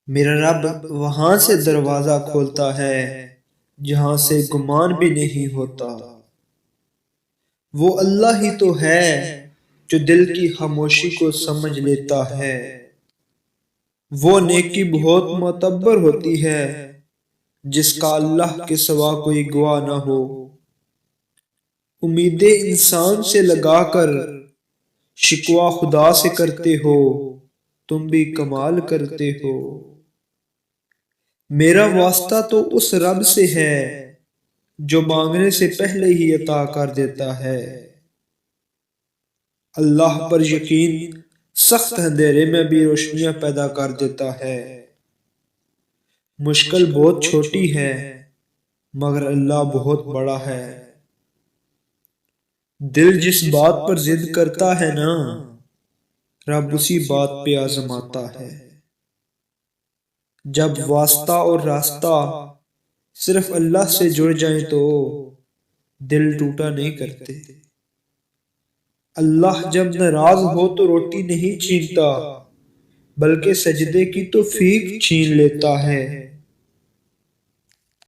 میرا رب وہاں سے دروازہ کھولتا ہے جہاں سے گمان بھی نہیں ہوتا۔ وہ اللہ ہی تو ہے جو دل کی خاموشی کو سمجھ لیتا ہے۔ وہ نیکی بہت معتبر ہوتی ہے جس کا اللہ کے سوا کوئی گواہ نہ ہو۔ امیدیں انسان سے لگا کر شکوہ خدا سے کرتے ہو، تم بھی کمال کرتے ہو۔ میرا واسطہ تو اس رب سے ہے جو مانگنے سے پہلے ہی عطا کر دیتا ہے۔ اللہ پر یقین سخت اندھیرے میں بھی روشنیاں پیدا کر دیتا ہے۔ مشکل بہت چھوٹی ہے مگر اللہ بہت بڑا ہے۔ دل جس بات پر ضد کرتا ہے نا، رب اسی بات پہ آزماتا ہے۔ جب واسطہ اور راستہ صرف اللہ سے جڑ جائیں تو دل ٹوٹا نہیں کرتے۔ اللہ جب ناراض ہو تو روٹی نہیں چھینتا بلکہ سجدے کی توفیق چھین لیتا ہے۔